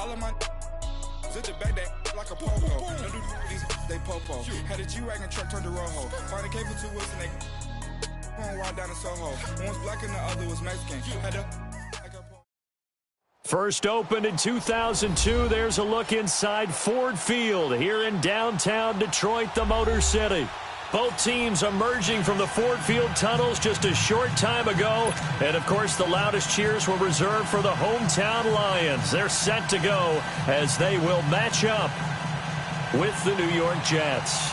All of my zit the back that like a popo. No do these they popo. Had a G-Wagon truck turned to Rojo. Find a cable 2 wheels and they going wild down in Soho. One was black and the other was Mexican. Had a First opened in 2002. There's a look inside Ford Field here in downtown Detroit, the Motor City. Both teams emerging from the Ford Field tunnels just a short time ago. And, of course, the loudest cheers were reserved for the hometown Lions. They're set to go as they will match up with the New York Jets.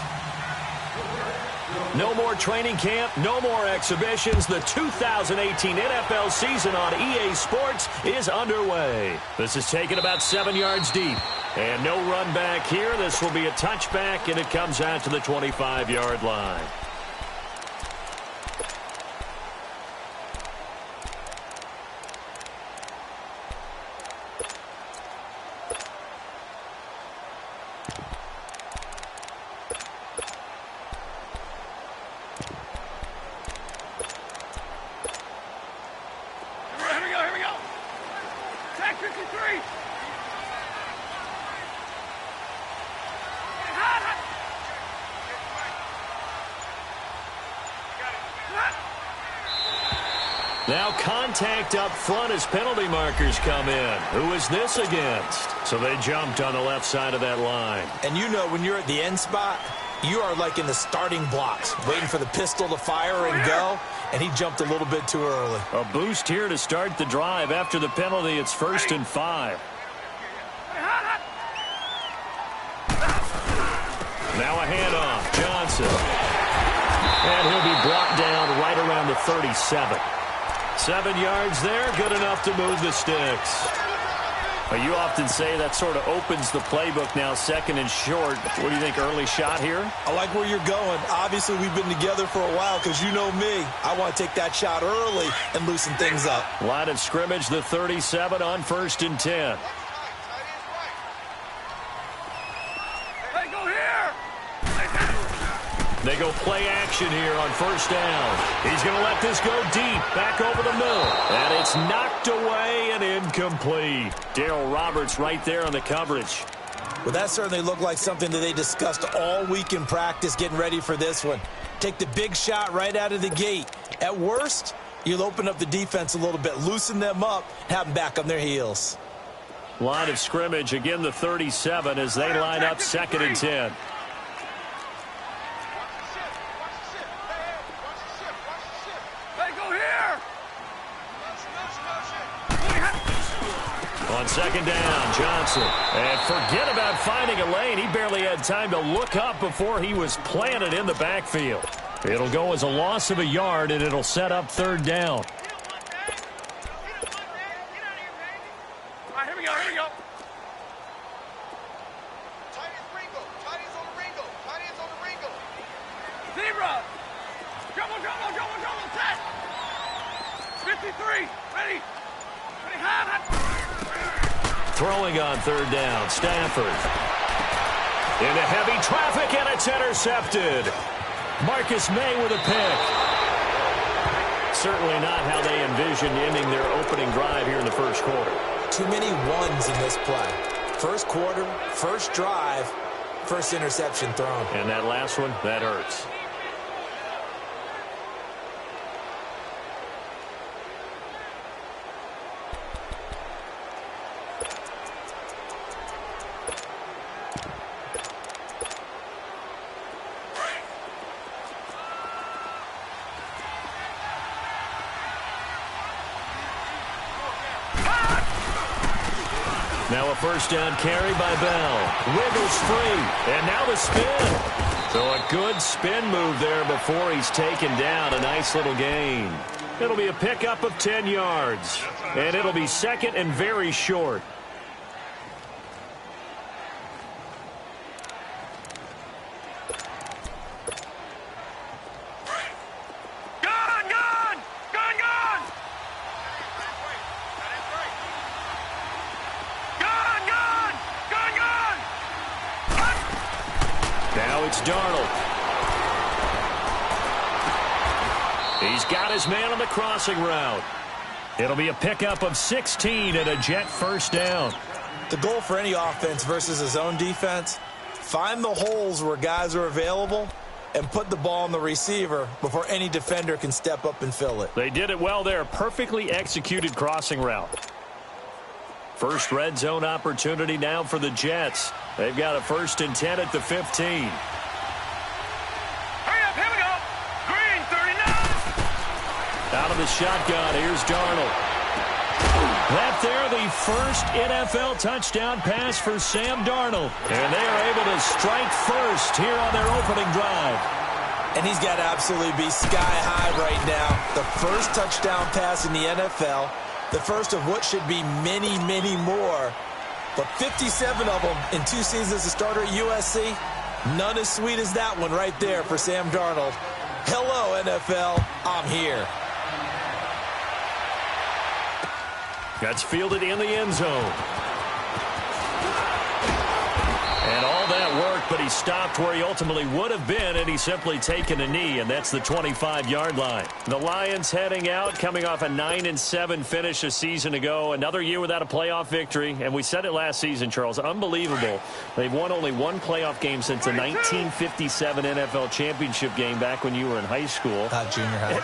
No more training camp, no more exhibitions. The 2018 NFL season on EA Sports is underway. This is taken about 7 yards deep. And no run back here. This will be a touchback, and it comes out to the 25-yard line. Now contact up front as penalty markers come in. Who is this against? So they jumped on the left side of that line. And you know when you're at the end spot, you are like in the starting blocks, waiting for the pistol to fire and go, and he jumped a little bit too early. A boost here to start the drive. After the penalty, it's 1st and 5. Now a handoff. Johnson. And he'll be brought down right around the 37. 7 yards there, good enough to move the sticks. Well, you often say that sort of opens the playbook now, 2nd and short. What do you think, early shot here? I like where you're going. Obviously, we've been together for a while because you know me. I want to take that shot early and loosen things up. Line of scrimmage, the 37 on 1st and 10. They go play action here on 1st down. He's going to let this go deep, back over the middle. And it's knocked away and incomplete. Darryl Roberts right there on the coverage. Well, that certainly looked like something that they discussed all week in practice getting ready for this one. Take the big shot right out of the gate. At worst, you'll open up the defense a little bit, loosen them up, have them back on their heels. Line of scrimmage, again the 37 as they line up 2nd and 10. On 2nd down, Johnson. And forget about finding a lane. He barely had time to look up before he was planted in the backfield. It'll go as a loss of a yard, and it'll set up 3rd down. All right, here we go, here we go. Tight ends Ringo. Tight ends on the Ringo. Tight ends on the Ringo. Zebra. Double, set. 53, ready. Ready, hot. Throwing on 3rd down, Stafford. Into heavy traffic, and it's intercepted. Marcus May with a pick. Certainly not how they envisioned ending their opening drive here in the 1st quarter. Too many ones in this play. 1st quarter, 1st drive, 1st interception thrown. And that last one, that hurts. Now a 1st down carry by Bell. Wiggles free. And now the spin. So a good spin move there before he's taken down. A nice little gain. It'll be a pickup of 10 yards. And it'll be 2nd and very short. It's Darnold. He's got his man on the crossing route. It'll be a pickup of 16 and a Jet 1st down. The goal for any offense versus a zone defense, find the holes where guys are available and put the ball on the receiver before any defender can step up and fill it. They did it well there. Perfectly executed crossing route. First red zone opportunity now for the Jets. They've got a 1st and 10 at the 15. Hurry up, here we go. Green, 39. Out of the shotgun, here's Darnold. That there, the first NFL touchdown pass for Sam Darnold. And they are able to strike first here on their opening drive. And he's got to absolutely be sky high right now. The first touchdown pass in the NFL. The first of what should be many, many more. But 57 of them in 2 seasons as a starter at USC. None as sweet as that one right there for Sam Darnold. Hello, NFL. I'm here. That's fielded in the end zone. And all that worked, but he stopped where he ultimately would have been, and he's simply taken a knee, and that's the 25-yard line. The Lions heading out, coming off a 9-7 finish a season ago. Another year without a playoff victory, and we said it last season, Charles, unbelievable. They've won only one playoff game since the 1957 NFL championship game back when you were in high school. Junior high.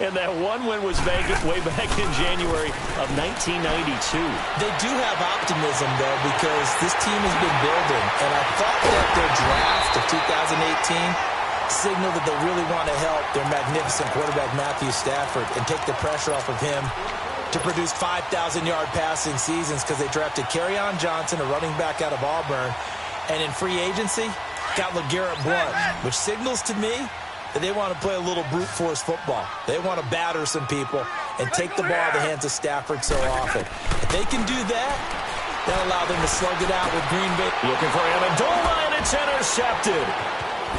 And that one win was way back in January of 1992. They do have optimism, though, because this team has been building, and I thought that their draft of 2018 signaled that they really want to help their magnificent quarterback Matthew Stafford and take the pressure off of him to produce 5,000-yard passing seasons, because they drafted Kerryon Johnson, a running back out of Auburn, and in free agency got LeGarrette Blount, which signals to me that they want to play a little brute force football. They want to batter some people and take the ball out of the hands of Stafford so often. If they can do that, that'll allow them to slug it out with Green Bay. Looking for Amendola, and it's intercepted.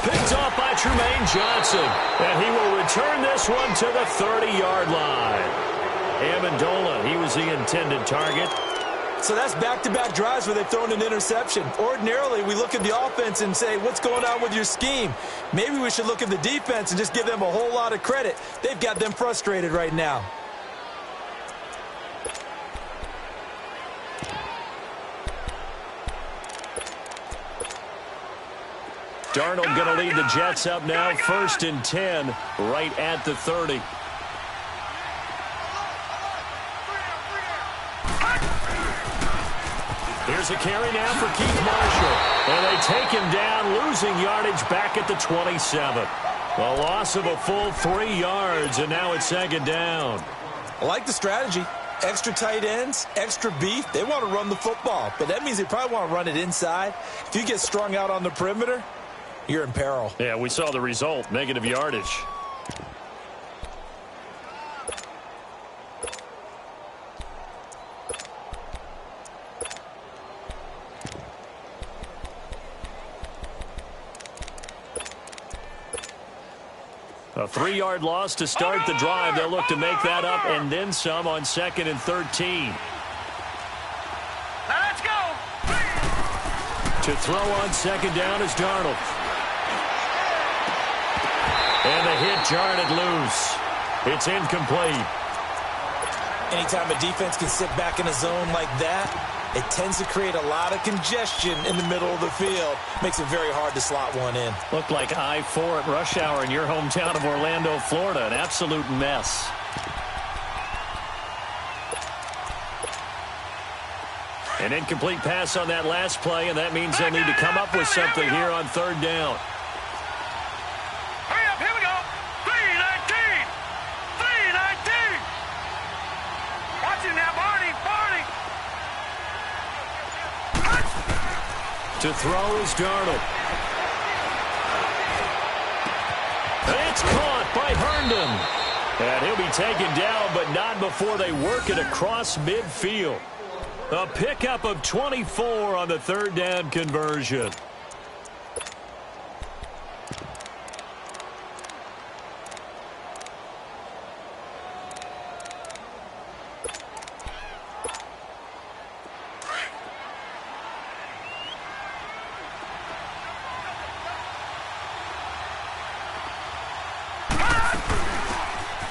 Picked off by Trumaine Johnson. And he will return this one to the 30-yard line. Amendola, he was the intended target. So that's back-to-back drives where they've thrown an interception. Ordinarily, we look at the offense and say, what's going on with your scheme? Maybe we should look at the defense and just give them a whole lot of credit. They've got them frustrated right now. Darnold going to lead the Jets up now, 1st and 10, right at the 30. Here's a carry now for Keith Marshall. And they take him down, losing yardage back at the 27. A loss of a full 3 yards, and now it's 2nd down. I like the strategy. Extra tight ends, extra beef. They want to run the football, but that means they probably want to run it inside. If you get strung out on the perimeter, you're in peril. Yeah, we saw the result, negative yardage. A 3-yard loss to start the drive. They'll look to make that up and then some on 2nd and 13. Now let's go. To throw on 2nd down is Darnold. And the hit jarred it loose. It's incomplete. Anytime a defense can sit back in a zone like that, it tends to create a lot of congestion in the middle of the field. Makes it very hard to slot one in. Looked like I-4 at rush hour in your hometown of Orlando, Florida. An absolute mess. An incomplete pass on that last play, and that means they'll need to come up with something here on 3rd down. Hurry up, here we go. 3-19. 3-19. Watch it now, Barney. Barney. To throw is Darnold. It's caught by Herndon. And he'll be taken down, but not before they work it across midfield. A pickup of 24 on the 3rd down conversion.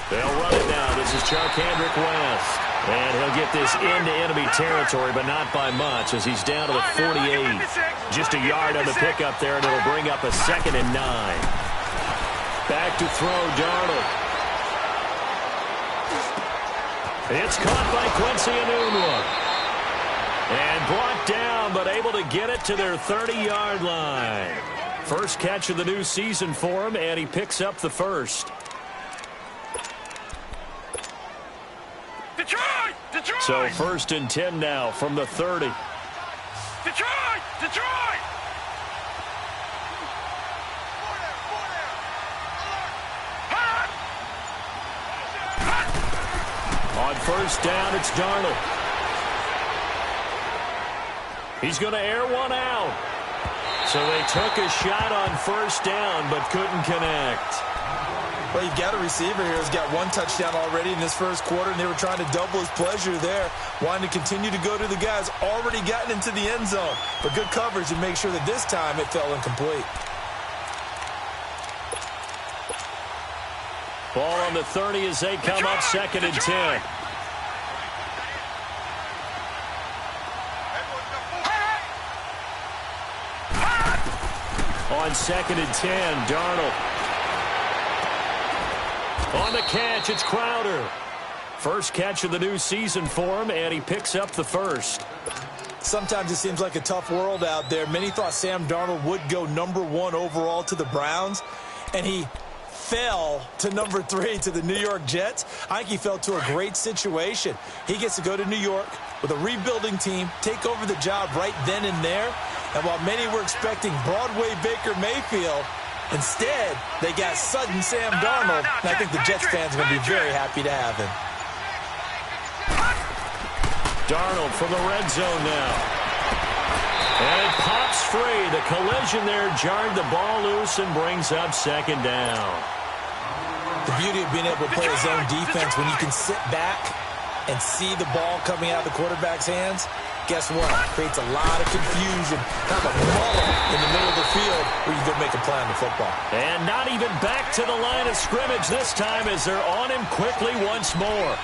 They'll run it now. This is Chuck Hendrick West. And he'll get this into enemy territory, but not by much, as he's down to the 48. Just a yard on the pickup there, and it'll bring up a 2nd and 9. Back to throw, Darnold. It's caught by Quincy Enunwa. And brought down, but able to get it to their 30-yard line. First catch of the new season for him, and he picks up the first. Detroit! Detroit! So 1st and 10 now from the 30. Detroit! Detroit! On 1st down, it's Darnold. He's going to air one out. So they took a shot on 1st down, but couldn't connect. Well, you've got a receiver here who's got 1 touchdown already in this first quarter, and they were trying to double his pleasure there, wanting to continue to go to the guys already gotten into the end zone. But good coverage to make sure that this time it fell incomplete. Ball on the 30 as they come up 2nd and 10. On 2nd and 10, Darnold. On the catch, it's Crowder. First catch of the new season for him, and he picks up the first. Sometimes it seems like a tough world out there. Many thought Sam Darnold would go #1 overall to the Browns, and he fell to #3 to the New York Jets. I think he fell to a great situation. He gets to go to New York with a rebuilding team, take over the job right then and there. And while many were expecting Broadway Baker Mayfield, instead they got sudden Sam Darnold. And I think the Jets fans are going to be very happy to have him. Darnold from the red zone now. And it pops free. The collision there jarred the ball loose and brings up 2nd down. The beauty of being able to play his own defense when you can sit back and see the ball coming out of the quarterback's hands, guess what? Creates a lot of confusion, kind of a muddle in the middle of the field where you go make a play on the football. And not even back to the line of scrimmage this time as they're on him quickly once more.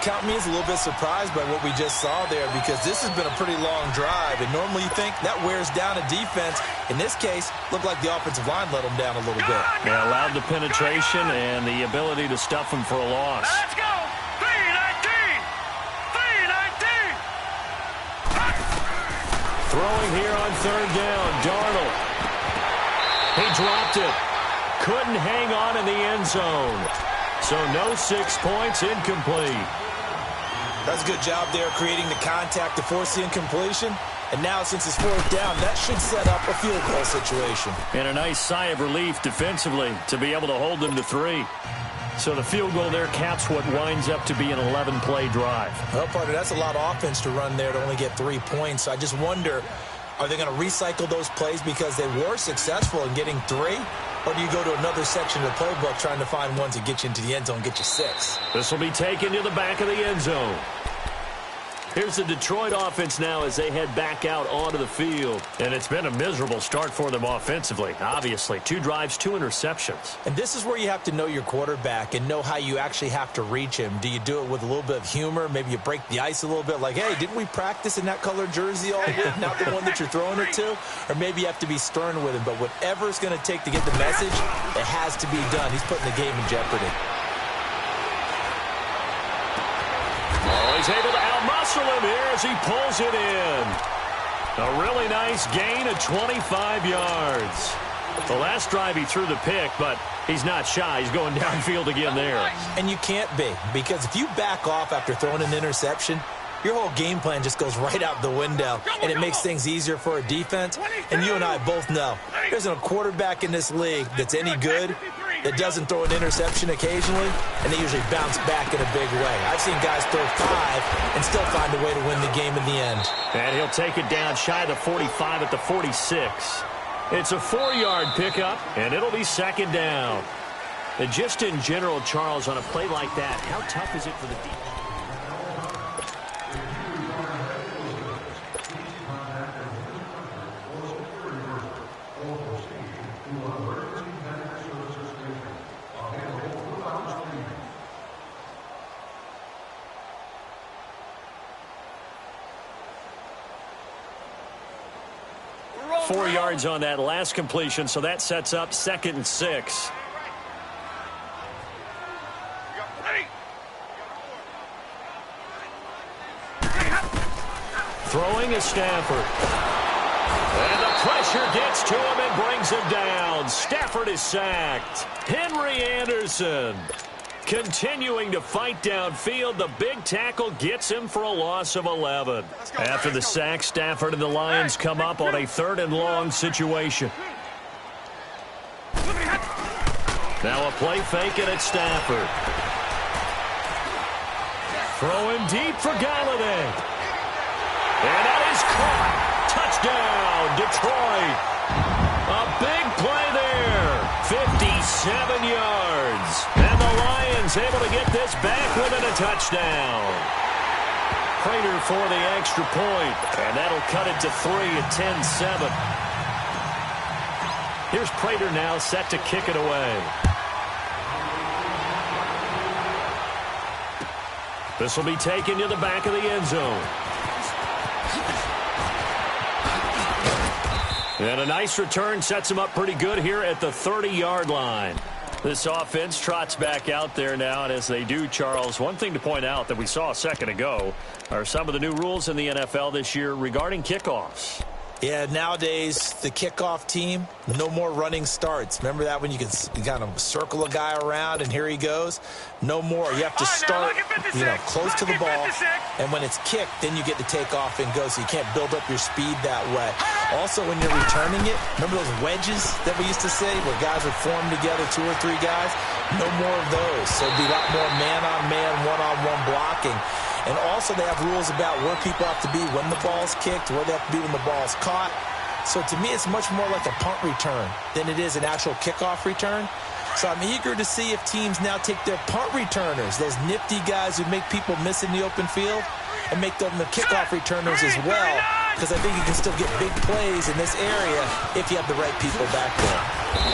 Count me as a little bit surprised by what we just saw there, because this has been a pretty long drive, and normally you think that wears down a defense. In this case, looked like the offensive line let them down a little bit. They allowed the penetration and the ability to stuff them for a loss. Let's go! 319! 319! Throwing here on 3rd down, Darnold. He dropped it. Couldn't hang on in the end zone. So no 6 points, incomplete. That's a good job there creating the contact to force the incompletion. And now since it's 4th down, that should set up a field goal situation. And a nice sigh of relief defensively to be able to hold them to 3. So the field goal there caps what winds up to be an 11-play drive. Well, partner, that's a lot of offense to run there to only get 3 points. I just wonder, are they going to recycle those plays because they were successful in getting 3? Or do you go to another section of the playbook trying to find ones that get you into the end zone, get you 6? This will be taken to the back of the end zone. Here's the Detroit offense now as they head back out onto the field. And it's been a miserable start for them offensively. Obviously, 2 drives, 2 interceptions. And this is where you have to know your quarterback and know how you actually have to reach him. Do you do it with a little bit of humor? Maybe you break the ice a little bit like, hey, didn't we practice in that colored jersey all week? Not the one that you're throwing it to? Or maybe you have to be stern with him. But whatever it's going to take to get the message, it has to be done. He's putting the game in jeopardy. Oh, he's able to out-muscle him here as he pulls it in. A really nice gain of 25 yards. The last drive he threw the pick, but he's not shy. He's going downfield again there. And you can't be, because if you back off after throwing an interception, your whole game plan just goes right out the window, and it makes things easier for a defense. And you and I both know there's a quarterback in this league that's any good that doesn't throw an interception occasionally, and they usually bounce back in a big way. I've seen guys throw 5 and still find a way to win the game in the end. And he'll take it down shy of the 45 at the 46. It's a 4-yard pickup, and it'll be 2nd down. And just in general, Charles, on a play like that, how tough is it for the defense? 4 yards on that last completion, so that sets up 2nd and 6. Throwing is Stafford. And the pressure gets to him and brings him down. Stafford is sacked. Henry Anderson continuing to fight downfield. The big tackle gets him for a loss of 11. After the sack, Stafford and the Lions come up on a 3rd and long situation. Now a play fake, and it's Stafford. Throwing deep for Galladay. And that is caught. Touchdown, Detroit. A big play there. 57 yards. And the Lions able to get this back within a touchdown. Prater for the extra point. And that'll cut it to 3 at 10-7. Here's Prater now set to kick it away. This will be taken to the back of the end zone. And a nice return sets him up pretty good here at the 30-yard line. This offense trots back out there now, and as they do, Charles, one thing to point out that we saw a second ago are some of the new rules in the NFL this year regarding kickoffs. Yeah, nowadays, the kickoff team, no more running starts. Remember that when you kind of circle a guy around and here he goes? No more. You have to start, close to the ball, and when it's kicked, then you get to take off and go, so you can't build up your speed that way. Also, when you're returning it, remember those wedges that we used to say where guys would form together, 2 or 3 guys? No more of those. So it'd be a lot more man-on-man, one-on-one blocking. And also they have rules about where people have to be when the ball's kicked, where they have to be when the ball's caught. So to me, it's much more like a punt return than it is an actual kickoff return. So I'm eager to see if teams now take their punt returners, those nifty guys who make people miss in the open field, and make them the kickoff returners as well, because I think you can still get big plays in this area if you have the right people back there.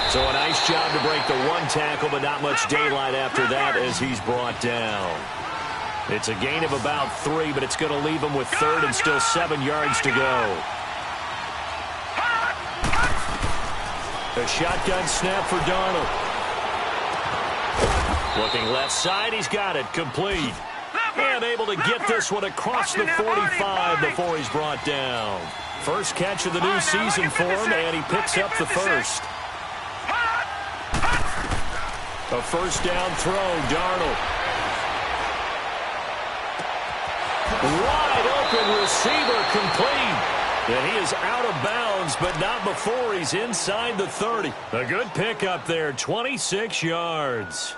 So a nice job to break the 1 tackle, but not much daylight after that as he's brought down. It's a gain of about 3, but it's going to leave him with 3rd and still 7 yards to go. A shotgun snap for Darnold. Looking left side, he's got it, complete. And able to get this one across the 45 before he's brought down. First catch of the new season for him, and he picks up the first. A first down throw, Darnold. Wide open receiver, complete. And he is out of bounds, but not before he's inside the 30. A good pickup there, 26 yards.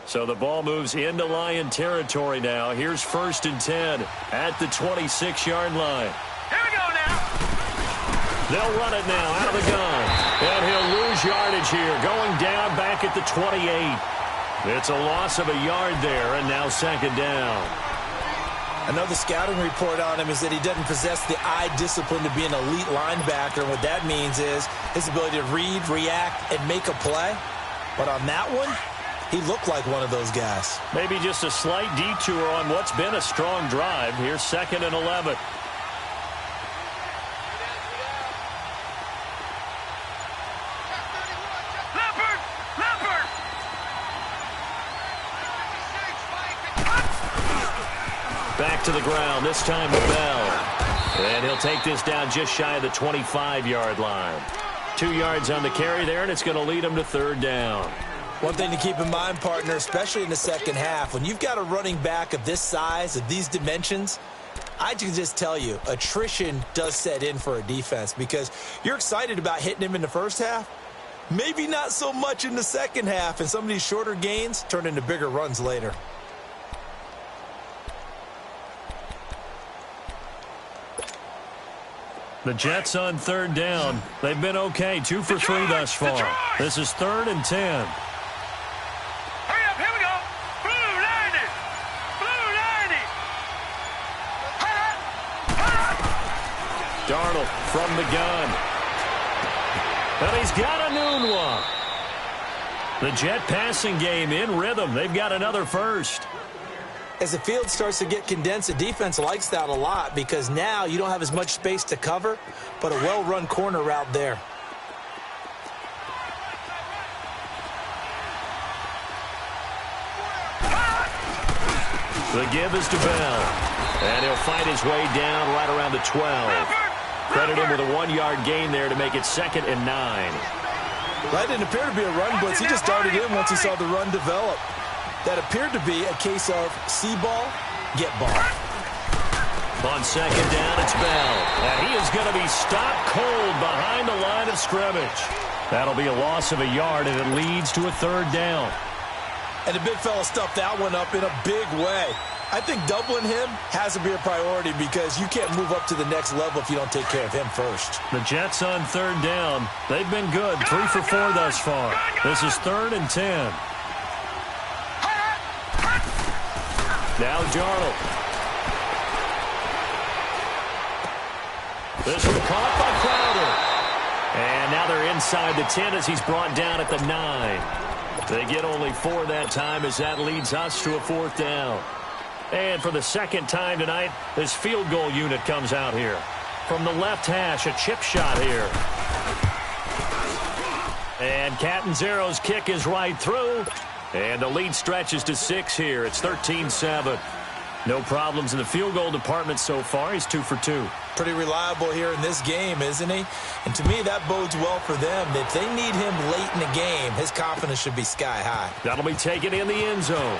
So the ball moves into Lion territory now. Here's 1st and 10 at the 26-yard line. Here we go now. They'll run it now out of the gun. And he'll lose yardage here, going down back at the 28. It's a loss of a yard there, and now 2nd down. I know the scouting report on him is that he doesn't possess the eye discipline to be an elite linebacker. And what that means is his ability to read, react, and make a play. But on that one, he looked like one of those guys. Maybe just a slight detour on what's been a strong drive. Here's 2nd and 11. Back to the ground, this time to Bell. And he'll take this down just shy of the 25-yard line. 2 yards on the carry there, and it's going to lead him to 3rd down. One thing to keep in mind, partner, especially in the second half, when you've got a running back of this size, of these dimensions, I can just tell you, attrition does set in for a defense because you're excited about hitting him in the first half. Maybe not so much in the second half, and some of these shorter gains turn into bigger runs later. The Jets on 3rd down. They've been okay, 2 for 3 thus far. This is 3rd and 10. Hurry up, here we go. Blue 90. Blue 90. Darnold from the gun. And he's got a noon one. The Jet passing game in rhythm. They've got another first. As the field starts to get condensed, the defense likes that a lot because now you don't have as much space to cover, but a well-run corner route there. The give is to Bell. And he'll fight his way down right around the 12. Credit him with a 1-yard gain there to make it 2nd and 9. That didn't appear to be a run blitz. He just darted in once he saw the run develop. That appeared to be a case of see ball, get ball. On 2nd down, it's Bell. And he is going to be stopped cold behind the line of scrimmage. That'll be a loss of a yard, and it leads to a 3rd down. And the big fella stuffed that one up in a big way. I think doubling him has to be a priority because you can't move up to the next level if you don't take care of him first. The Jets on 3rd down. They've been good. 3 for 4 thus far. This is 3rd and 10. Now Darnold. This one caught by Crowder. And now they're inside the 10 as he's brought down at the 9. They get only 4 that time as that leads us to a 4th down. And for the 2nd time tonight, this field goal unit comes out here. From the left hash, a chip shot here. And Catanzaro's kick is right through. And the lead stretches to 6 here. It's 13-7. No problems in the field goal department so far. He's 2 for 2. Pretty reliable here in this game, isn't he? And to me, that bodes well for them. If they need him late in the game, his confidence should be sky high. That'll be taken in the end zone.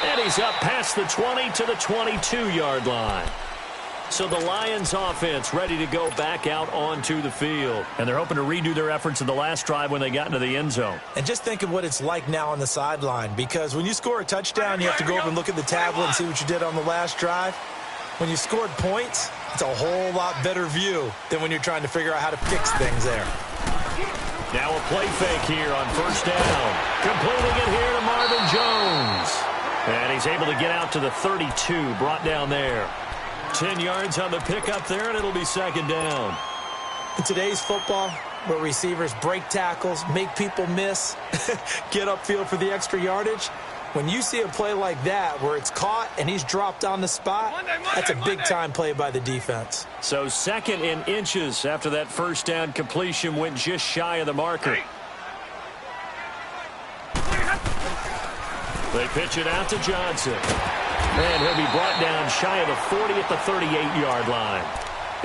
And he's up past the 20 to the 22-yard line. So the Lions offense ready to go back out onto the field. And they're hoping to redo their efforts in the last drive when they got into the end zone. And just think of what it's like now on the sideline, because when you score a touchdown, you have to go over and look at the tablet and see what you did on the last drive. When you scored points, it's a whole lot better view than when you're trying to figure out how to fix things there. Now a play fake here on 1st down. Completing it here to Marvin Jones. And he's able to get out to the 32, brought down there. 10 yards on the pickup there, and it'll be 2nd down. In today's football, where receivers break tackles, make people miss, get upfield for the extra yardage, when you see a play like that where it's caught and he's dropped on the spot, that's a big-time play by the defense. So 2nd in inches after that 1st down completion went just shy of the marker. They pitch it out to Johnson. And he'll be brought down shy of the 40 at the 38-yard line.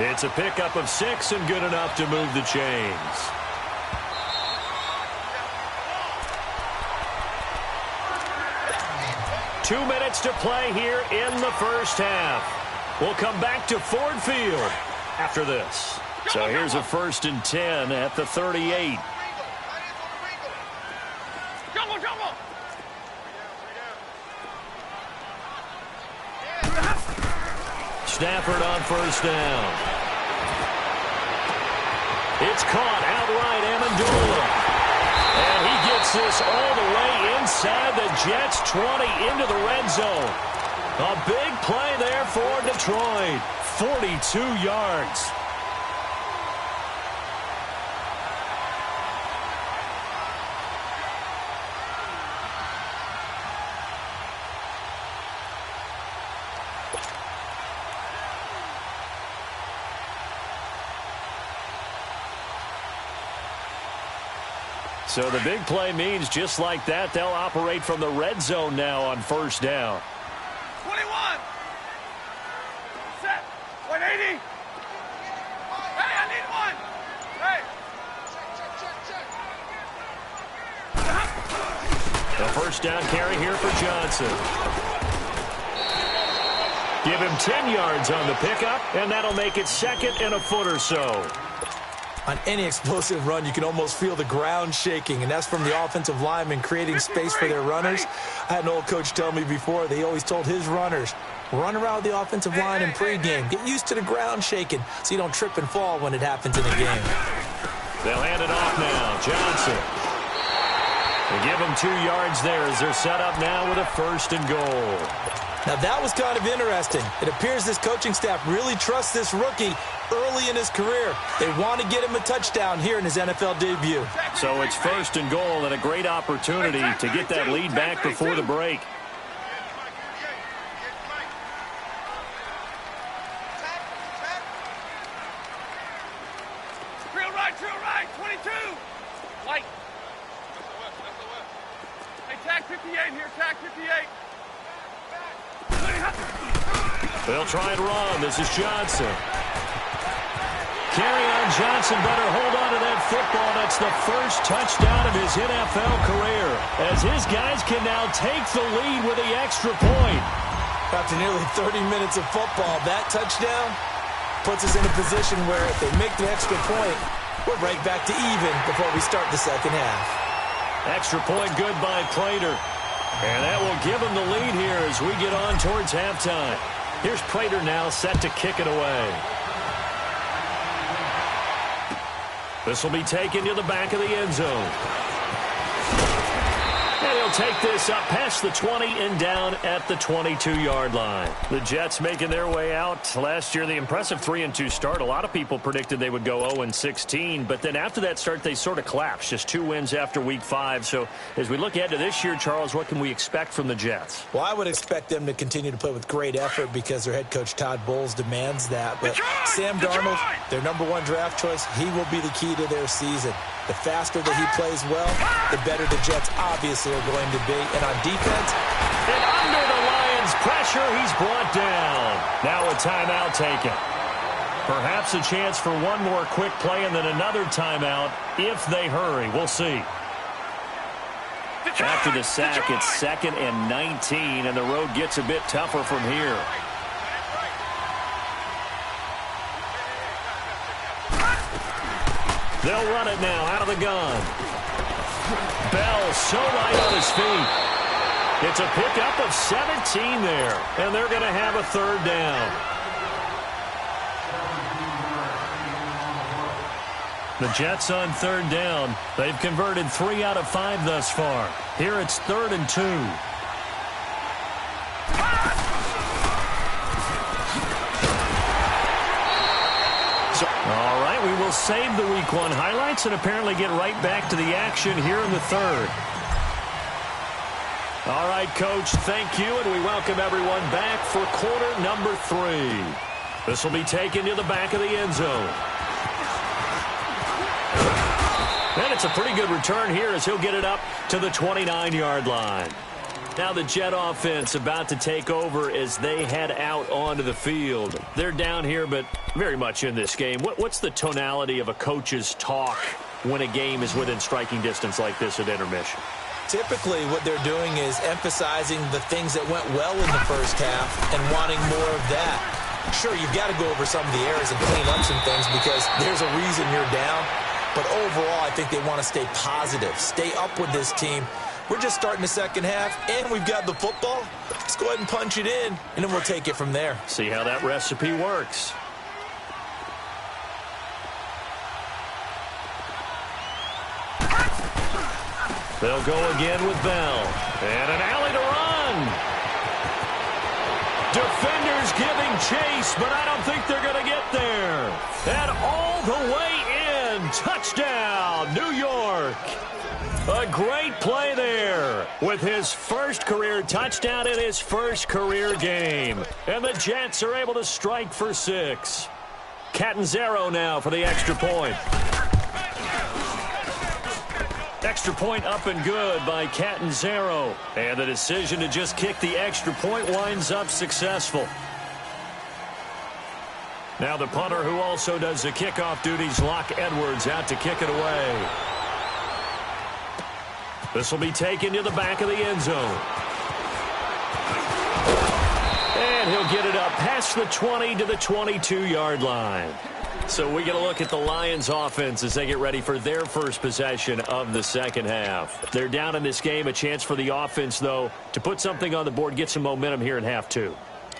It's a pickup of 6 and good enough to move the chains. Two minutes to play here in the 1st half. We'll come back to Ford Field after this. So here's a 1st and 10 at the 38. Stafford on 1st down. It's caught outright, Amendola. And he gets this all the way inside the Jets' 20 into the red zone. A big play there for Detroit. 42 yards. So the big play means just like that, they'll operate from the red zone now on 1st down. 21. Set. 180. Hey, I need one. Hey. The 1st down carry here for Johnson. Give him 10 yards on the pickup, and that'll make it 2nd and a foot or so. On any explosive run, you can almost feel the ground shaking, and that's from the offensive linemen creating space for their runners. I had an old coach tell me before that he always told his runners, run around the offensive line in pregame. Get used to the ground shaking so you don't trip and fall when it happens in a game. They'll hand it off now. Johnson. They give him 2 yards there as they're set up now with a 1st and goal. Now, that was kind of interesting. It appears this coaching staff really trusts this rookie early in his career. They want to get him a touchdown here in his NFL debut. So it's 1st and goal and a great opportunity to get that lead back before the break. Drill right, 22. White. Hey, tag 58 here, tag 58. They'll try and run. This is Johnson. Kerryon Johnson better hold on to that football. That's the first touchdown of his NFL career, as his guys can now take the lead with the extra point. After nearly 30 minutes of football, that touchdown puts us in a position where if they make the extra point, we're right back to even before we start the second half. Extra point good by Prater. And that will give him the lead here as we get on towards halftime. Here's Prater now set to kick it away. This will be taken to the back of the end zone. And he'll take this up past the 20 and down at the 22-yard line. The Jets making their way out. Last year, the impressive 3-2 start. A lot of people predicted they would go 0-16, but then after that start, they sort of collapsed. Just 2 wins after Week 5. So as we look ahead to this year, Charles, what can we expect from the Jets? Well, I would expect them to continue to play with great effort because their head coach Todd Bowles demands that. But Sam Darnold, their #1 draft choice, he will be the key to their season. The faster that he plays well, the better the Jets obviously are going to be. And on defense, and under the Lions' pressure, he's brought down. Now a timeout taken. Perhaps a chance for one more quick play and then another timeout if they hurry. We'll see. After the sack, it's 2nd and 19, and the road gets a bit tougher from here. They'll run it now out of the gun. Bell so light on his feet. It's a pickup of 17 there, and they're going to have a 3rd down. The Jets on 3rd down. They've converted 3 out of 5 thus far. Here it's 3rd and 2. All right, we will save the Week 1 highlights and apparently get right back to the action here in the 3rd. All right, Coach, thank you, and we welcome everyone back for quarter number 3. This will be taken to the back of the end zone. And it's a pretty good return here as he'll get it up to the 29-yard line. Now the Jet offense about to take over as they head out onto the field. They're down here, but very much in this game. What's the tonality of a coach's talk when a game is within striking distance like this at intermission? Typically, what they're doing is emphasizing the things that went well in the first half and wanting more of that. Sure, you've got to go over some of the errors and clean up some things because there's a reason you're down. But overall, I think they want to stay positive, stay up with this team. We're just starting the second half, and we've got the football. Let's go ahead and punch it in, and then we'll take it from there. See how that recipe works. They'll go again with Bell. And an alley to run. Defenders giving chase, but I don't think they're going to get there. And all the way in. Touchdown, New York. A great play there with his first career touchdown in his first career game. And the Jets are able to strike for 6. Catanzaro now for the extra point. Extra point up and good by Catanzaro. And the decision to just kick the extra point winds up successful. Now the punter who also does the kickoff duties, Locke Edwards, out to kick it away. This will be taken to the back of the end zone. And he'll get it up past the 20 to the 22-yard line. So we get a look at the Lions offense as they get ready for their first possession of the second half. They're down in this game. A chance for the offense, though, to put something on the board, get some momentum here in half 2.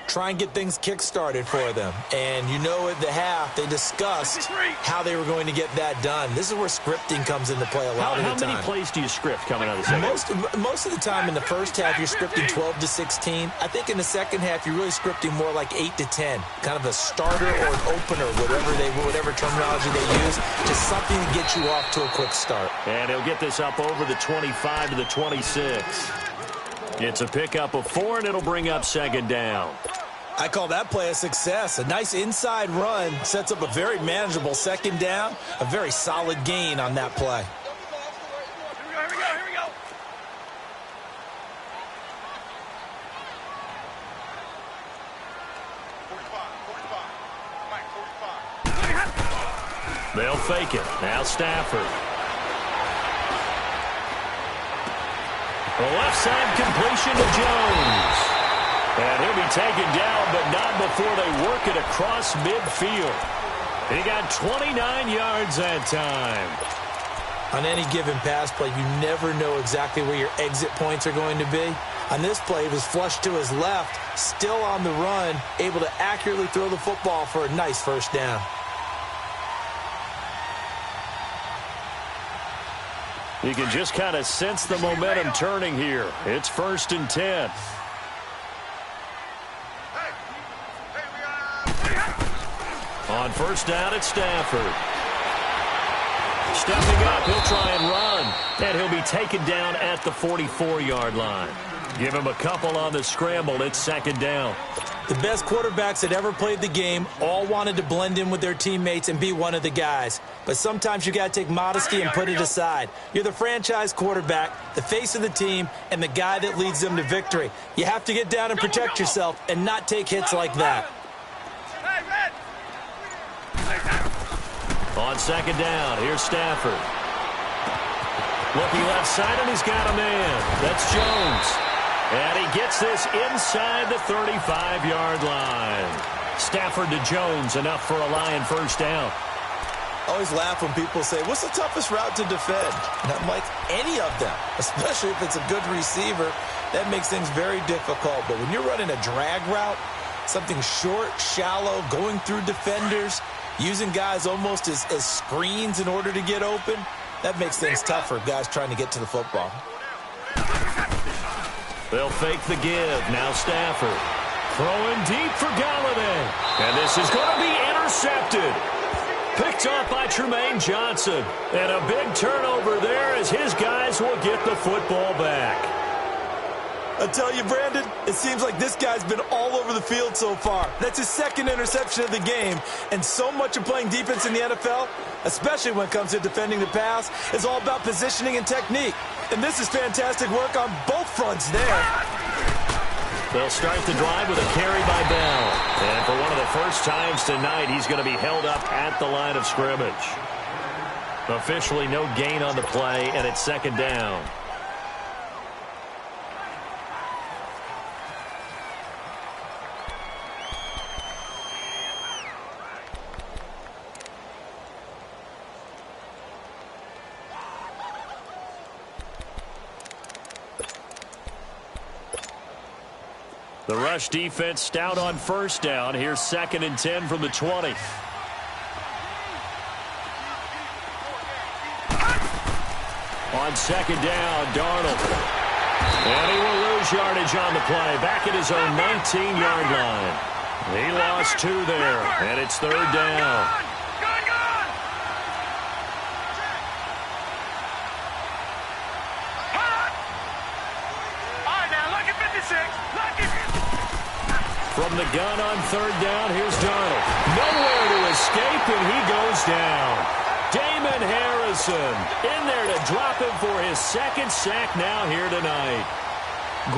try and get things kick-started for them. And you know at the half, they discussed how they were going to get that done. This is where scripting comes into play a lot of the time. How many plays do you script coming out of the second half? Most of the time in the first half, you're scripting 12 to 16. I think in the second half, you're really scripting more like 8 to 10. Kind of a starter or an opener, whatever terminology they use. Just something to get you off to a quick start. And he'll get this up over the 25 to the 26. It's a pickup of 4, and it'll bring up second down. I call that play a success. A nice inside run sets up a very manageable second down. A very solid gain on that play. Here we go. They'll fake it. Now Stafford. The left side completion to Jones. And he'll be taken down, but not before they work it across midfield. He got 29 yards that time. On any given pass play, you never know exactly where your exit points are going to be. On this play, he was flushed to his left, still on the run, able to accurately throw the football for a nice first down. You can just kind of sense the momentum turning here. It's 1st and 10. On first down, it's Stafford. Stepping up, he'll try and run. And he'll be taken down at the 44-yard line. Give him a couple on the scramble. It's second down. The best quarterbacks that ever played the game all wanted to blend in with their teammates and be one of the guys. But sometimes you got to take modesty and put it aside. You're the franchise quarterback, the face of the team, and the guy that leads them to victory. You have to get down and protect yourself and not take hits like that. On second down, here's Stafford. Looking left side, and he's got a man. That's Jones. And he gets this inside the 35-yard line. Stafford to Jones, enough for a Lion first down. I always laugh when people say, what's the toughest route to defend? And I'm like, any of them, especially if it's a good receiver. That makes things very difficult. But when you're running a drag route, something short, shallow, going through defenders, using guys almost as screens in order to get open, that makes things tough for guys trying to get to the football. They'll fake the give. Now Stafford. Throwing deep for Galladay. And this is going to be intercepted. Picked off by Tremaine Johnson. And a big turnover there as his guys will get the football back. I tell you, Brandon, it seems like this guy's been all over the field so far. That's his second interception of the game. And so much of playing defense in the NFL, especially when it comes to defending the pass, is all about positioning and technique. And this is fantastic work on both fronts there. They'll start the drive with a carry by Bell. And for one of the first times tonight, he's going to be held up at the line of scrimmage. Officially no gain on the play, and it's second down. The rush defense stout on first down. Here's 2nd and 10 from the 20. On second down, Darnold. And he will lose yardage on the play. Back at his own 19-yard line. He lost 2 there, and it's 3rd down. From the gun on 3rd down, here's Darnold. Nowhere to escape, and he goes down. Damon Harrison in there to drop him for his 2nd sack now here tonight.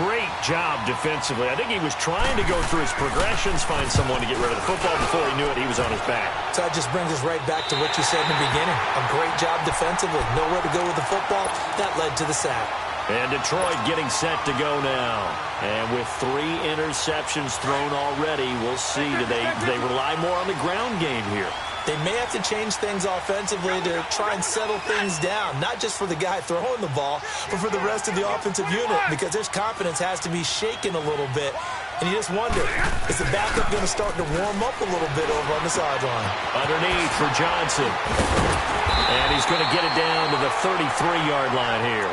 Great job defensively. I think he was trying to go through his progressions, find someone to get rid of the football. Before he knew it, he was on his back. So that just brings us right back to what you said in the beginning. A great job defensively. Nowhere to go with the football. That led to the sack. And Detroit getting set to go now. And with 3 interceptions thrown already, we'll see. Do they rely more on the ground game here? They may have to change things offensively to try and settle things down, not just for the guy throwing the ball, but for the rest of the offensive unit, because their confidence has to be shaken a little bit And you just wonder, is the backup going to start to warm up a little bit over on the sideline? Underneath for Johnson. And he's going to get it down to the 33-yard line here.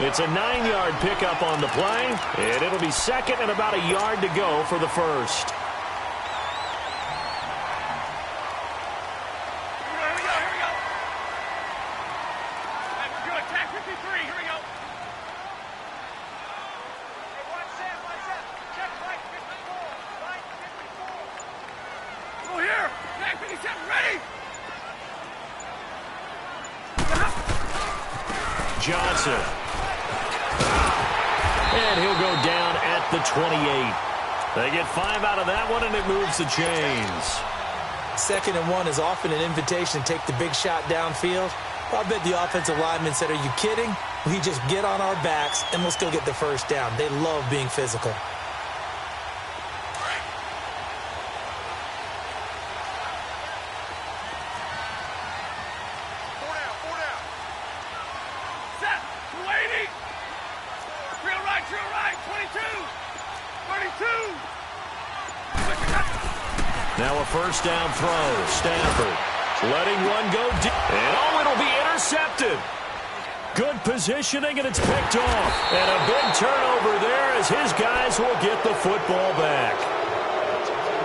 It's a 9-yard pickup on the play, and it'll be second and about a yard to go for the first. Johnson. And he'll go down at the 28. They get 5 out of that one, and it moves the chains. 2nd and 1 is often an invitation to take the big shot downfield. I bet the offensive lineman said, are you kidding? We just get on our backs, and we'll still get the first down. They love being physical. Now a first down throw. Stafford letting one go deep. And it'll be intercepted. Good positioning, and it's picked off. And a big turnover there as his guys will get the football back.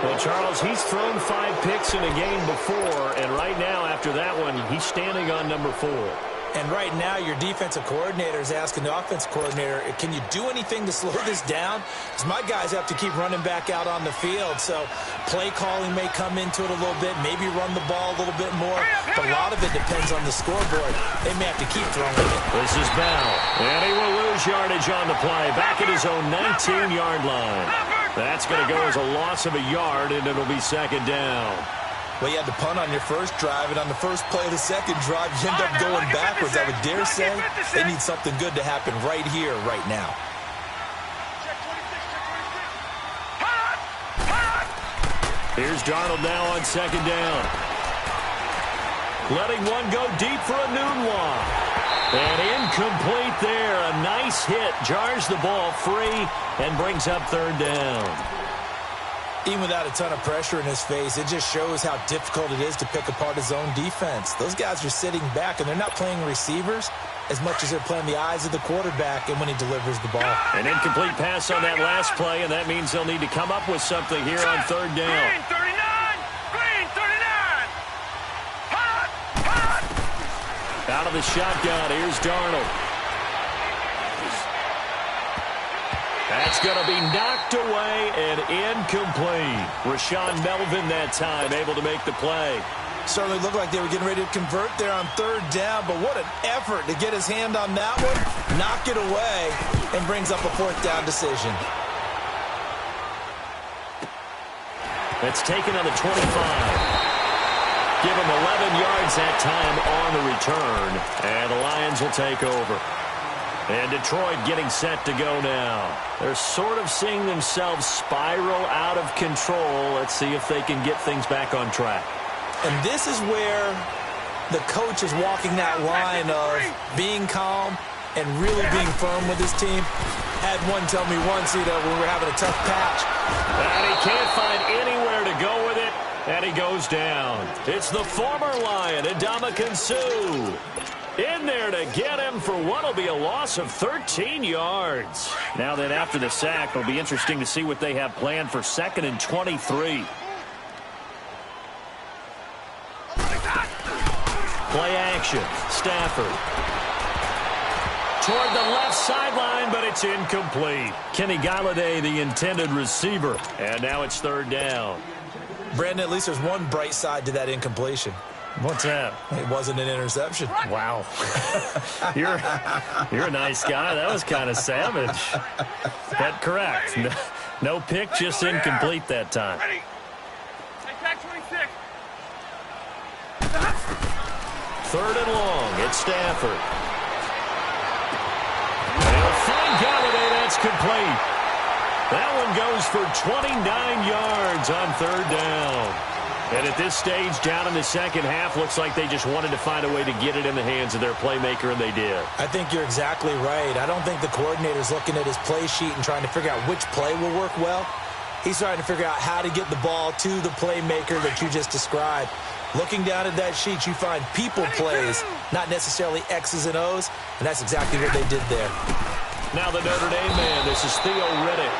Well, Charles, he's thrown 5 picks in a game before, and right now after that one, he's standing on number 4. And right now, your defensive coordinator is asking the offensive coordinator, can you do anything to slow this down? Because my guys have to keep running back out on the field. So play calling may come into it a little bit, maybe run the ball a little bit more. But a lot of it depends on the scoreboard. They may have to keep throwing it. This is Bell. And he will lose yardage on the play. Back at his own 19-yard line. That's going to go as a loss of a yard, and it'll be second down. Well, you had to punt on your first drive, and on the first play of the second drive, you end up going backwards. I would dare say they need something good to happen right here, right now. Here's Darnold now on second down. Letting one go deep for a Nunwa. And incomplete there. A nice hit. Jars the ball free and brings up third down. Even without a ton of pressure in his face, it just shows how difficult it is to pick apart his own defense. Those guys are sitting back, and they're not playing receivers as much as they're playing the eyes of the quarterback and when he delivers the ball. An incomplete pass on that last play, and that means they'll need to come up with something here on third down. Green 39! Green 39! Hot! Hot! Out of the shotgun, here's Darnold. That's going to be knocked away and incomplete. Rashawn Melvin that time able to make the play. Certainly looked like they were getting ready to convert there on third down, but what an effort to get his hand on that one, knock it away, and brings up a fourth down decision. That's taken on the 25. Give him 11 yards that time on the return, and the Lions will take over. And Detroit getting set to go now. They're sort of seeing themselves spiral out of control. Let's see if they can get things back on track. And this is where the coach is walking that line of being calm and really being firm with his team. Had one tell me once, when we were having a tough patch. And he can't find anywhere to go with it, and he goes down. It's the former Lion, Ndamukong Suh. In there to get him for what will be a loss of 13 yards. Now then, after the sack, it'll be interesting to see what they have planned for 2nd and 23. Play action. Stafford. Toward the left sideline, but it's incomplete. Kenny Galladay, the intended receiver. And now it's third down. Brandon, at least there's one bright side to that incompletion. What's that? It wasn't an interception. Wow. You're a nice guy. That was kind of savage. That's correct. No pick, just incomplete that time. Ready. Take back 26. Third and long. It's Stafford. They'll find Galladay. That's complete. That one goes for 29 yards on third down. And at this stage, down in the second half, looks like they just wanted to find a way to get it in the hands of their playmaker, and they did. I think you're exactly right. I don't think the coordinator's looking at his play sheet and trying to figure out which play will work well. He's trying to figure out how to get the ball to the playmaker that you just described. Looking down at that sheet, you find people plays, not necessarily X's and O's, and that's exactly what they did there. Now the Notre Dame man, this is Theo Riddick.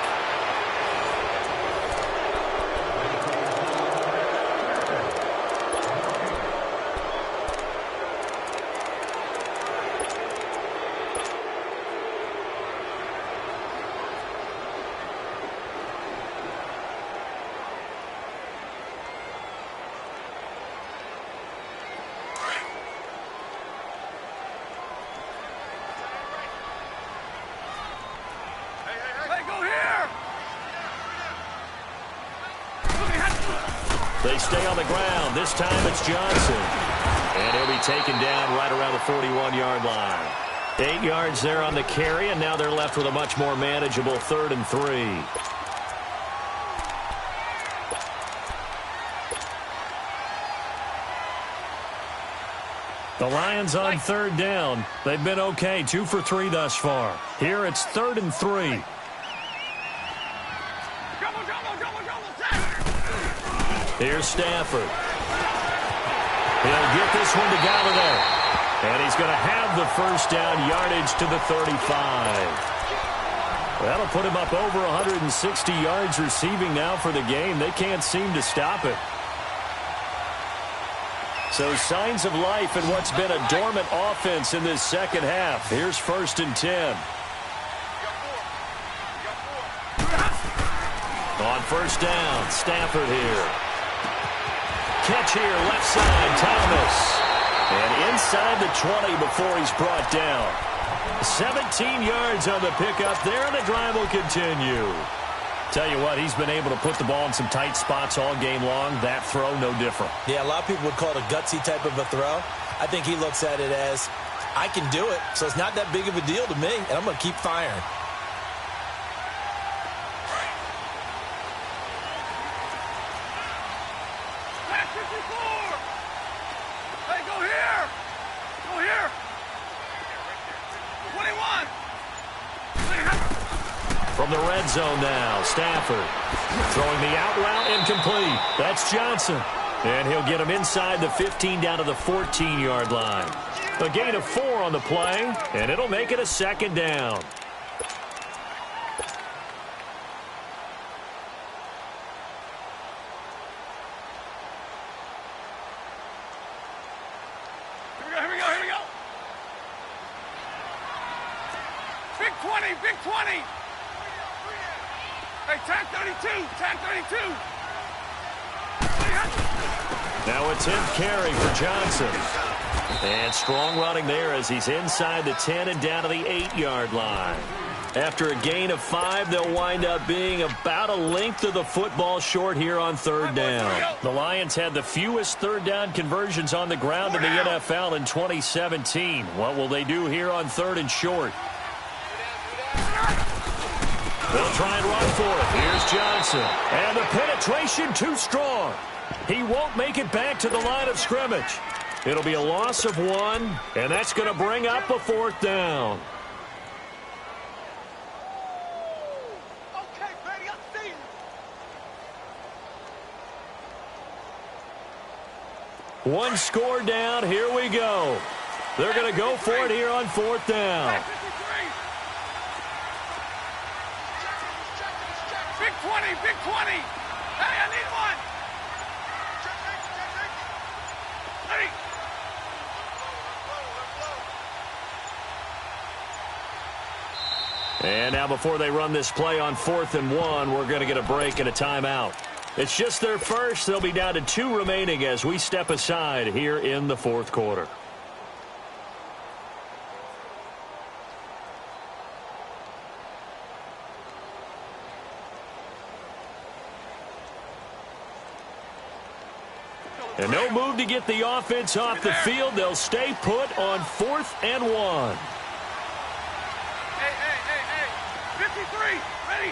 They stay on the ground. This time it's Johnson. And he'll be taken down right around the 41-yard line. 8 yards there on the carry, and now they're left with a much more manageable 3rd and 3. The Lions on 3rd down. They've been okay, 2 for 3 thus far. Here it's 3rd and 3. Here's Stafford. He'll get this one to Galladay. And he's going to have the first down, yardage to the 35. That'll put him up over 160 yards receiving now for the game. They can't seem to stop it. So signs of life in what's been a dormant offense in this second half. Here's 1st and 10. On 1st down, Stafford here. Catch here, left side, Thomas. And inside the 20 before he's brought down. 17 yards on the pickup there, and the drive will continue. Tell you what, he's been able to put the ball in some tight spots all game long. That throw, no different. Yeah, a lot of people would call it a gutsy type of a throw. I think he looks at it as, I can do it, so it's not that big of a deal to me, and I'm going to keep firing. From the red zone now, Stafford throwing the out route incomplete. That's Johnson. And he'll get him inside the 15 down to the 14-yard line. A gain of 4 on the play, and it'll make it a 2nd down. Here we go. Big 20, big 20. Hey, tag 32, tag 32. Now a 10th carry for Johnson. And strong running there as he's inside the 10 and down to the 8-yard line. After a gain of 5, they'll wind up being about a length of the football short here on 3rd down. The Lions had the fewest 3rd down conversions on the ground in the NFL in 2017. What will they do here on 3rd and short? They'll try and run for it. Here's Johnson. And the penetration too strong. He won't make it back to the line of scrimmage. It'll be a loss of 1, and that's going to bring up a 4th down. Okay, Brady, I see you. 1 score down. Here we go. They're going to go for it here on 4th down. Big 20, big 20. Hey, I need one. Ready. And now before they run this play on 4th and 1, we're going to get a break and a timeout. It's just their first. They'll be down to 2 remaining as we step aside here in the 4th quarter. And no move to get the offense off the field. They'll stay put on 4th and 1. Hey. 53, ready.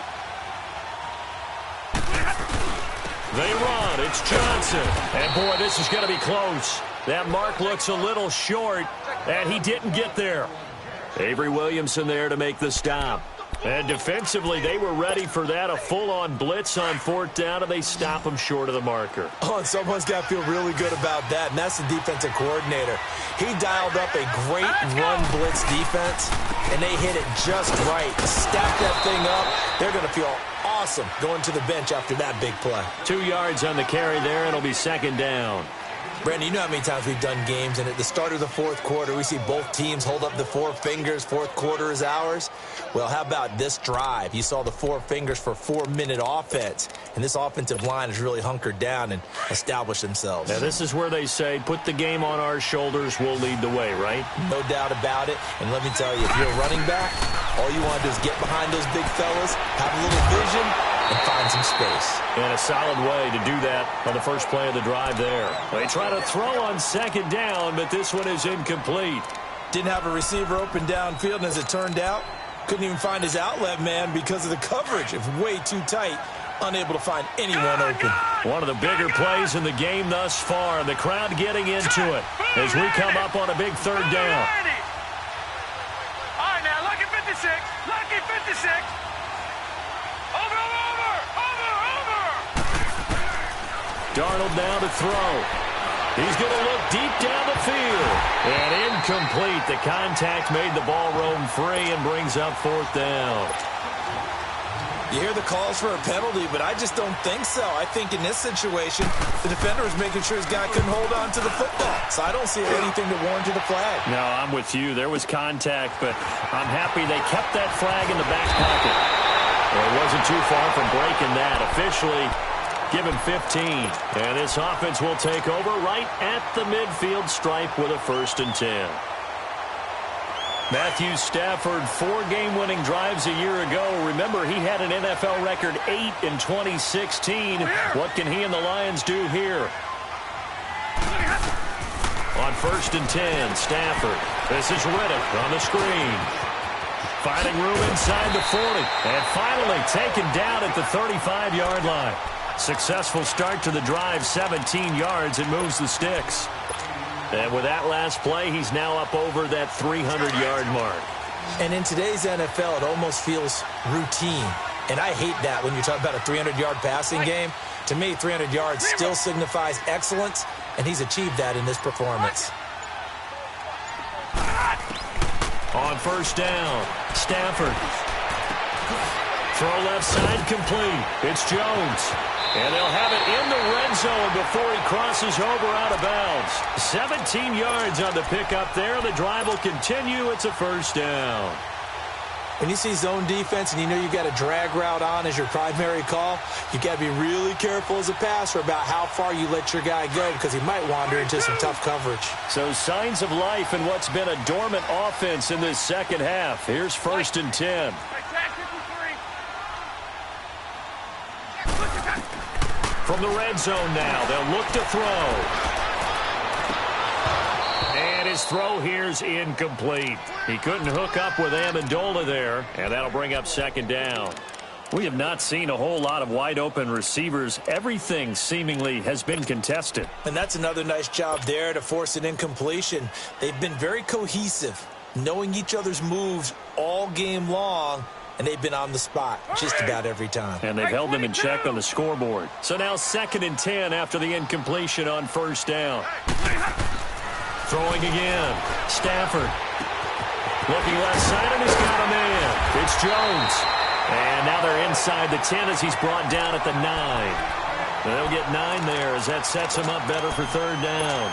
They run. It's Johnson. And, boy, this is going to be close. That mark looks a little short, and he didn't get there. Avery Williamson there to make the stop. And defensively, they were ready for that, a full-on blitz on 4th down, and they stop him short of the marker. Oh, and someone's got to feel really good about that, and that's the defensive coordinator. He dialed up a great run-blitz defense, and they hit it just right. Stack that thing up. They're going to feel awesome going to the bench after that big play. 2 yards on the carry there, and it'll be 2nd down. Brandon, you know how many times we've done games, and at the start of the 4th quarter, we see both teams hold up the 4 fingers, 4th quarter is ours. Well, how about this drive? You saw the 4 fingers for 4-minute offense, and this offensive line has really hunkered down and established themselves. Now, this is where they say, put the game on our shoulders, we'll lead the way, right? No doubt about it, and let me tell you, if you're a running back, all you want to do is get behind those big fellas, have a little vision, and find some space. And a solid way to do that on the first play of the drive there. They try to throw on 2nd down, but this one is incomplete. Didn't have a receiver open downfield, and as it turned out, couldn't even find his outlet man because of the coverage. It's way too tight, unable to find anyone open. One of the bigger plays in the game thus far. The crowd getting into it as we come up on a big 3rd down. All right, now, lucky 56. Lucky 56. Over. Darnold now to throw. He's going to look deep down the field. And incomplete. The contact made the ball roam free and brings up 4th down. You hear the calls for a penalty, but I just don't think so. I think in this situation, the defender was making sure his guy couldn't hold on to the football. So I don't see anything to warrant the flag. No, I'm with you. There was contact, but I'm happy they kept that flag in the back pocket. Well, it wasn't too far from breaking that. Officially, give him 15. And this offense will take over right at the midfield stripe with a 1st and 10. Matthew Stafford, 4 game-winning drives a year ago. Remember, he had an NFL record 8 in 2016. What can he and the Lions do here? On 1st and 10, Stafford. This is Riddick on the screen. Finding room inside the 40. And finally taken down at the 35-yard line. Successful start to the drive, 17 yards, and moves the sticks. And with that last play, he's now up over that 300-yard mark. And in today's NFL, it almost feels routine. And I hate that when you talk about a 300-yard passing game. To me, 300 yards still signifies excellence, and he's achieved that in this performance. On 1st down, Stafford. Throw left side complete. It's Jones. And they'll have it in the red zone before he crosses over out of bounds. 17 yards on the pickup there. The drive will continue. It's a 1st down. When you see zone defense and you know you've got a drag route on as your primary call, you got to be really careful as a passer about how far you let your guy go because he might wander into some tough coverage. So signs of life in what's been a dormant offense in this 2nd half. Here's 1st and 10. From the red zone now, they'll look to throw. And his throw here's incomplete. He couldn't hook up with Amendola there, and that'll bring up 2nd down. We have not seen a whole lot of wide-open receivers. Everything seemingly has been contested. And that's another nice job there to force an incompletion. They've been very cohesive, knowing each other's moves all game long, and they've been on the spot just about every time. And they've held them in check on the scoreboard. So now 2nd and 10 after the incompletion on 1st down. Throwing again. Stafford. Looking left side, and he's got a man. It's Jones. And now they're inside the 10 as he's brought down at the 9. They'll get 9 there as that sets him up better for 3rd down.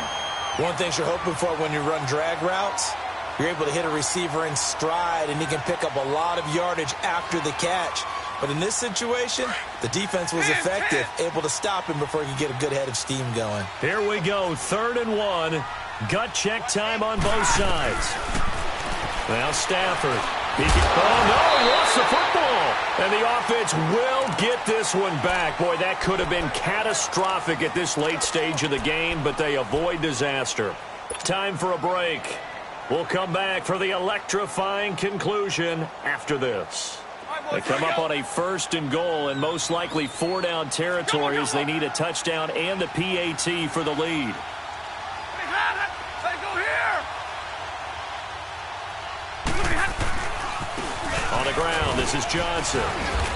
One thing you're hoping for when you run drag routes, you're able to hit a receiver in stride, and he can pick up a lot of yardage after the catch. But in this situation, the defense was effective, able to stop him before he could get a good head of steam going. Here we go, 3rd and 1. Gut check time on both sides. Now Stafford. He can, oh, no, he lost the football. And the offense will get this one back. Boy, that could have been catastrophic at this late stage of the game, but they avoid disaster. Time for a break. We'll come back for the electrifying conclusion after this. They come up on a 1st and goal, and most likely 4-down territory as they need a touchdown and the PAT for the lead. On the ground, this is Johnson.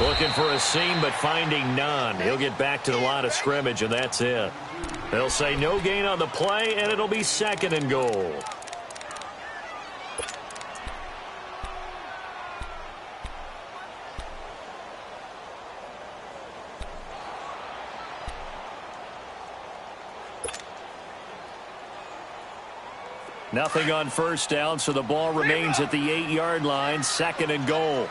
Looking for a seam, but finding none. He'll get back to the line of scrimmage, and that's it. They'll say no gain on the play, and it'll be 2nd and goal. Nothing on 1st down, so the ball remains at the 8-yard line. 2nd and goal.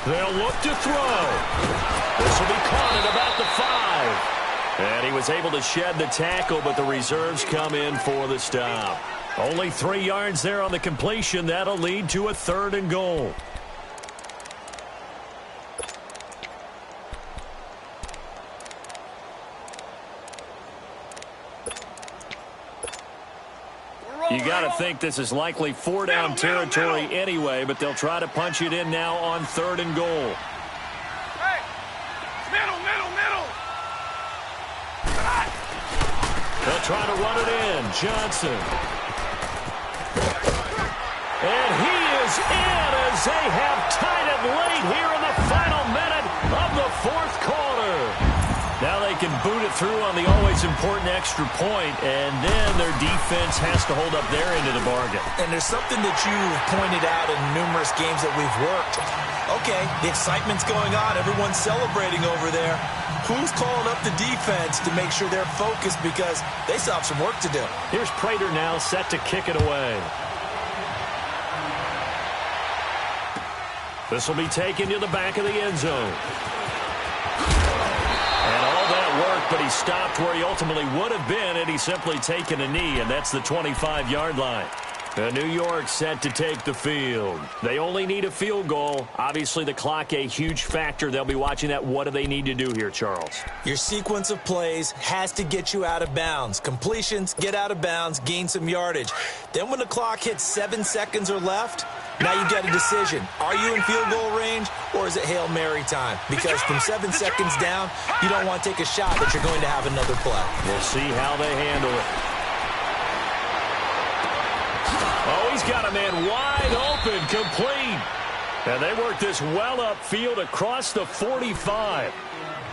They'll look to throw. This will be caught at about the 5. And he was able to shed the tackle, but the reserves come in for the stop. Only 3 yards there on the completion. That'll lead to a 3rd and goal. You got to think this is likely 4-down territory anyway, but they'll try to punch it in now on 3rd and goal. Hey, middle. They'll try to run it in. Johnson. And he is in as they have tied it late here in the final minute of the 4th quarter. Now they can boot it through on the always important extra point, and then their defense has to hold up their end of the bargain. And there's something that you've pointed out in numerous games that we've worked. Okay, the excitement's going on. Everyone's celebrating over there. Who's calling up the defense to make sure they're focused, because they still have some work to do. Here's Prater now set to kick it away. This will be taken to the back of the end zone. And all that worked, but he stopped where he ultimately would have been had he simply taken a knee, and that's the 25-yard line. New York set to take the field. They only need a field goal. Obviously, the clock a huge factor. They'll be watching that. What do they need to do here, Charles? Your sequence of plays has to get you out of bounds. Completions, get out of bounds, gain some yardage. Then when the clock hits 7 seconds or left, now you get a decision. Are you in field goal range, or is it Hail Mary time? Because from 7 seconds down, you don't want to take a shot that you're going to have another play. We'll see how they handle it. Oh, he's got a man wide open, complete. And they work this well upfield across the 45.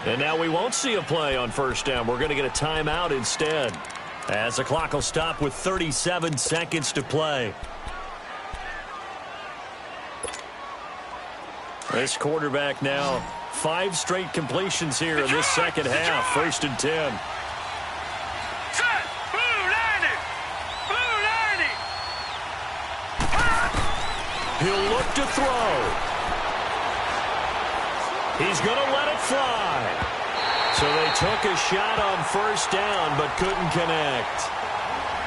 And now we won't see a play on 1st down. We're going to get a timeout instead, as the clock will stop with 37 seconds to play. This quarterback now, 5 straight completions here in this second half. 1st and 10. He'll look to throw. He's going to let it fly. So they took a shot on 1st down, but couldn't connect.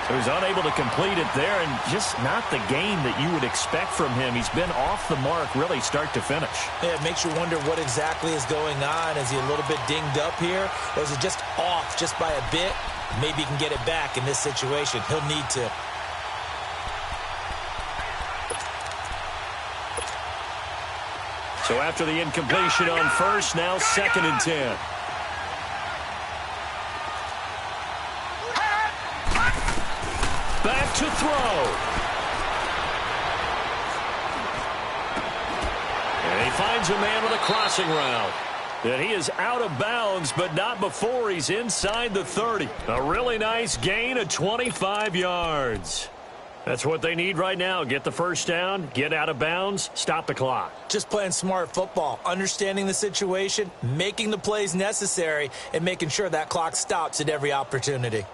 So he's unable to complete it there, and just not the game that you would expect from him. He's been off the mark, really, start to finish. Yeah, it makes you wonder what exactly is going on. Is he a little bit dinged up here, or is it just off just by a bit? Maybe he can get it back in this situation. He'll need to. So after the incompletion on 1st, now 2nd and 10. Back to throw. And he finds a man with a crossing route. And he is out of bounds, but not before he's inside the 30. A really nice gain of 25 yards. That's what they need right now. Get the 1st down, get out of bounds, stop the clock. Just playing smart football, understanding the situation, making the plays necessary, and making sure that clock stops at every opportunity.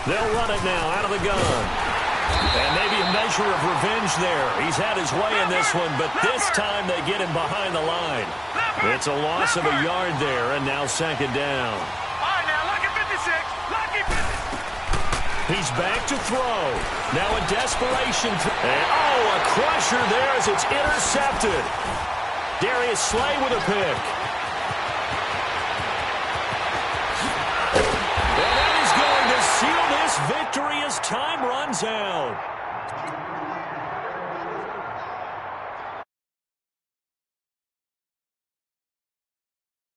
They'll run it now out of the gun. And maybe a measure of revenge there. He's had his way in this one, but this time they get him behind the line. It's a loss of a yard there, and now 2nd down. All right, now, lucky 56. Lucky 56. He's back to throw. Now in desperation. And, oh, a crusher there as it's intercepted. Darius Slay with a pick. And that is going to seal this victory as time runs out.